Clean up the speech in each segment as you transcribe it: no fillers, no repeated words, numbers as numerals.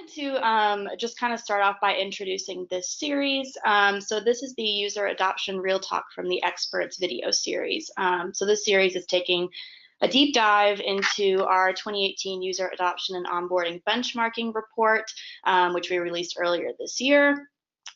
wanted to just kind of start off by introducing this series. So this is the User Adoption Real Talk from the Experts video series. So this series is taking a deep dive into our 2018 User Adoption and Onboarding Benchmarking Report, which we released earlier this year.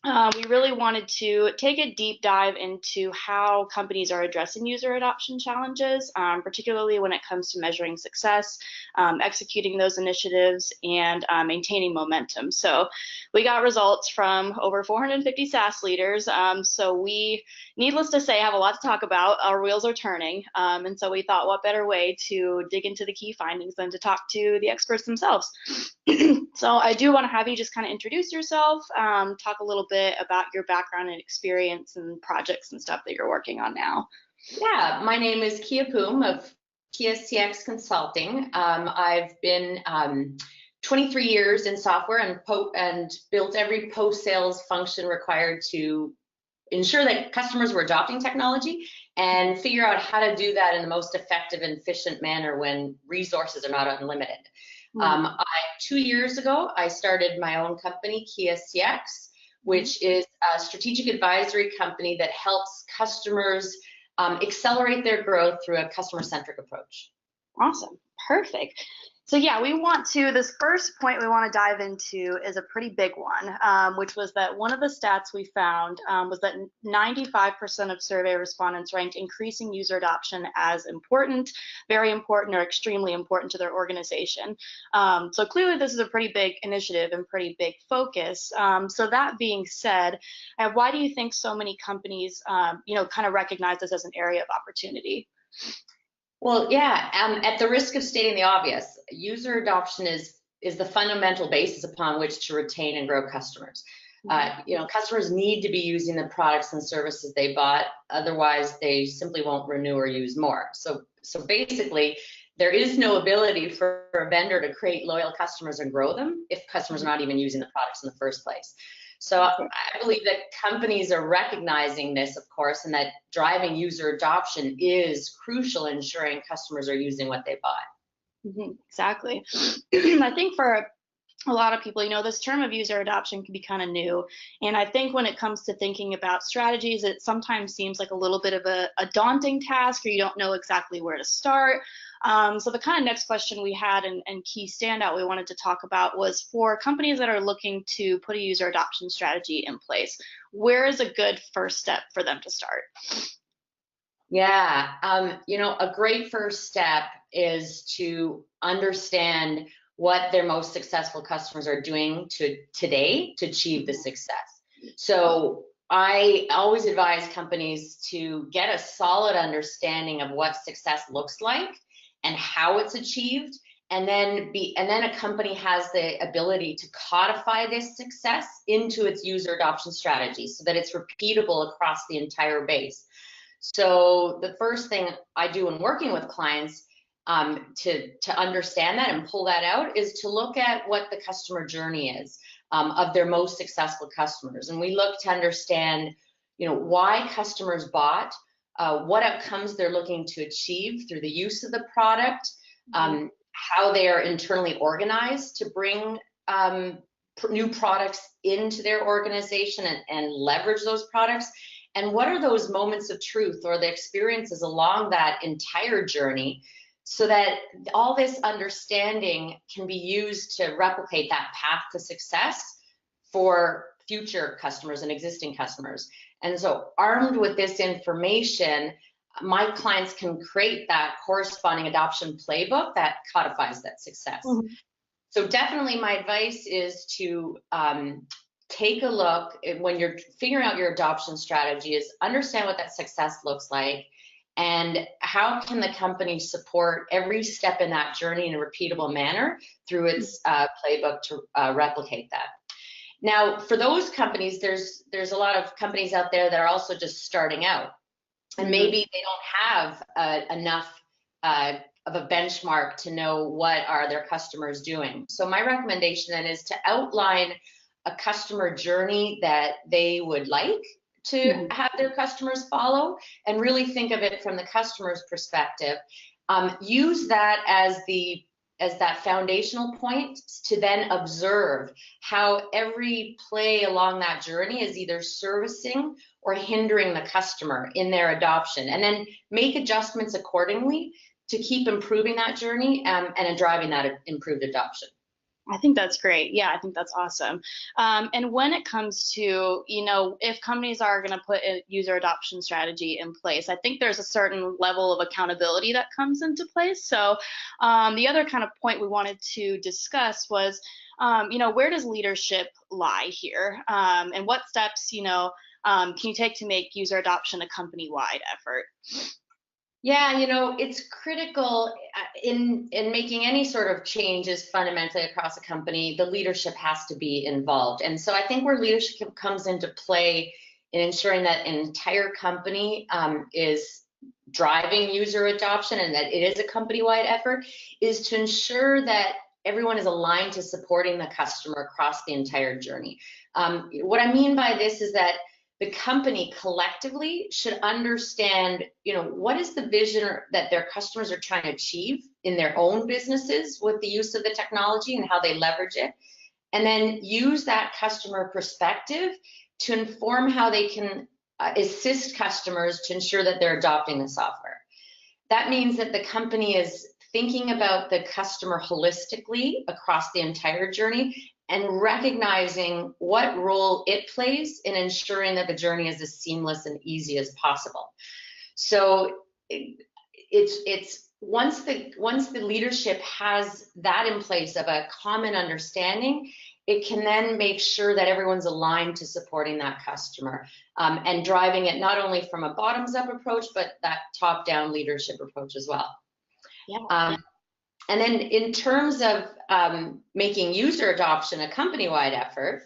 We really wanted to take a deep dive into how companies are addressing user adoption challenges, particularly when it comes to measuring success, executing those initiatives, and maintaining momentum. So we got results from over 450 SaaS leaders. So we, needless to say, have a lot to talk about. Our wheels are turning. And so we thought, what better way to dig into the key findings than to talk to the experts themselves. So I do want to have you just kind of introduce yourself, talk a little bit about your background and experience and projects and stuff that you're working on now. Yeah, my name is Kia Puhm of Kia CX Consulting. I've been 23 years in software and built every post-sales function required to ensure that customers were adopting technology and figure out how to do that in the most effective and efficient manner when resources are not unlimited. 2 years ago, I started my own company, Kia CX, which is a strategic advisory company that helps customers accelerate their growth through a customer-centric approach. Awesome, perfect. So yeah, this first point we want to dive into is a pretty big one, which was that one of the stats we found was that 95% of survey respondents ranked increasing user adoption as important, very important, or extremely important to their organization. So clearly this is a pretty big initiative and pretty big focus. So that being said, why do you think so many companies, kind of recognize this as an area of opportunity? Well, yeah, at the risk of stating the obvious, user adoption is the fundamental basis upon which to retain and grow customers. Customers need to be using the products and services they bought, otherwise they simply won't renew or use more. So basically, there is no ability for a vendor to create loyal customers and grow them if customers are not even using the products in the first place. So I believe that companies are recognizing this, of course, and that driving user adoption is crucial in ensuring customers are using what they buy. Exactly. I think for a lot of people, this term of user adoption can be kind of new. And I think when it comes to thinking about strategies, it sometimes seems like a little bit of a daunting task, or you don't know exactly where to start. So the kind of next question we had and key standout we wanted to talk about was for companies that are looking to put a user adoption strategy in place, where is a good first step for them to start? Yeah, a great first step is to understand what their most successful customers are doing today to achieve the success. So I always advise companies to get a solid understanding of what success looks like and how it's achieved, and then a company has the ability to codify this success into its user adoption strategy so that it's repeatable across the entire base. So the first thing I do when working with clients to understand that and pull that out is to look at what the customer journey is of their most successful customers, and we look to understand, why customers bought. What outcomes they're looking to achieve through the use of the product, how they are internally organized to bring new products into their organization and leverage those products, and what are those moments of truth or the experiences along that entire journey, so that all this understanding can be used to replicate that path to success for future customers and existing customers. And so armed with this information, my clients can create that corresponding adoption playbook that codifies that success. So definitely my advice is to take a look when you're figuring out your adoption strategy, is understand what that success looks like and how can the company support every step in that journey in a repeatable manner through its playbook to replicate that. Now, for those companies, there's a lot of companies out there that are also just starting out, and maybe they don't have enough of a benchmark to know what are their customers doing. So my recommendation then is to outline a customer journey that they would like to have their customers follow, and really think of it from the customer's perspective. Use that as the as that foundational point to then observe how every play along that journey is either servicing or hindering the customer in their adoption, and then make adjustments accordingly to keep improving that journey and driving that improved adoption. I think that's great. Yeah, I think that's awesome. And when it comes to, if companies are going to put a user adoption strategy in place, I think there's a certain level of accountability that comes into place. So the other kind of point we wanted to discuss was, where does leadership lie here? And what steps, can you take to make user adoption a company-wide effort? Yeah, it's critical in making any sort of changes fundamentally across a company. The leadership has to be involved, and so I think where leadership comes into play in ensuring that an entire company is driving user adoption and that it is a company-wide effort is to ensure that everyone is aligned to supporting the customer across the entire journey. What I mean by this is that the company collectively should understand, what is the vision that their customers are trying to achieve in their own businesses with the use of the technology and how they leverage it, and then use that customer perspective to inform how they can assist customers to ensure that they're adopting the software. That means that the company is thinking about the customer holistically across the entire journey and recognizing what role it plays in ensuring that the journey is as seamless and easy as possible. So it's once the leadership has that in place of a common understanding, it can then make sure that everyone's aligned to supporting that customer and driving it not only from a bottoms-up approach, but that top-down leadership approach as well. Yeah. And then in terms of making user adoption a company-wide effort,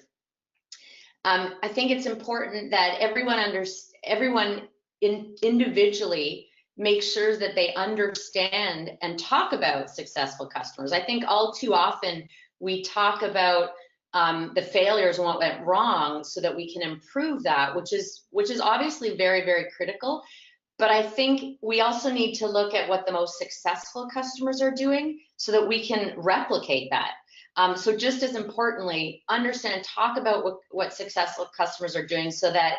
I think it's important that everyone individually makes sure that they understand and talk about successful customers. I think all too often we talk about the failures and what went wrong so that we can improve that, which is obviously very, very critical. But I think we also need to look at what the most successful customers are doing so that we can replicate that. So just as importantly, understand and talk about what successful customers are doing so that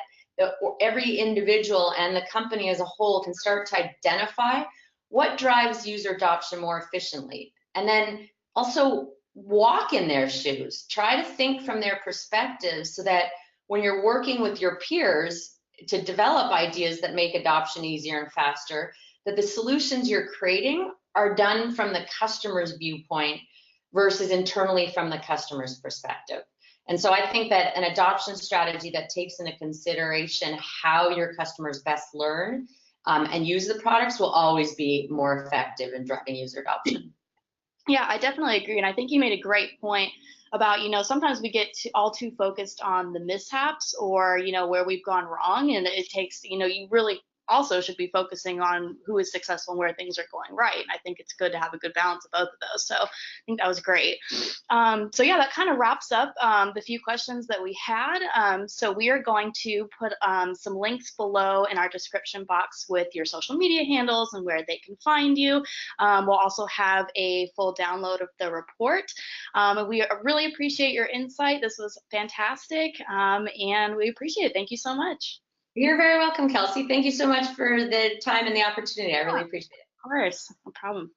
every individual and the company as a whole can start to identify what drives user adoption more efficiently. And then also walk in their shoes. Try to think from their perspective so that when you're working with your peers to develop ideas that make adoption easier and faster, that the solutions you're creating are done from the customer's viewpoint versus internally from the customer's perspective. And so I think that an adoption strategy that takes into consideration how your customers best learn and use the products will always be more effective in driving user adoption. Yeah, I definitely agree. And I think you made a great point about, sometimes we get all too focused on the mishaps or, where we've gone wrong. And it takes, you really also should be focusing on who is successful and where things are going right. And I think it's good to have a good balance of both of those. So I think that was great. So yeah, that kind of wraps up the few questions that we had. So we are going to put some links below in our description box with your social media handles and where they can find you. We'll also have a full download of the report. We really appreciate your insight. This was fantastic. And we appreciate it. Thank you so much. You're very welcome, Kelsey. Thank you so much for the time and the opportunity. I really appreciate it. Of course, no problem.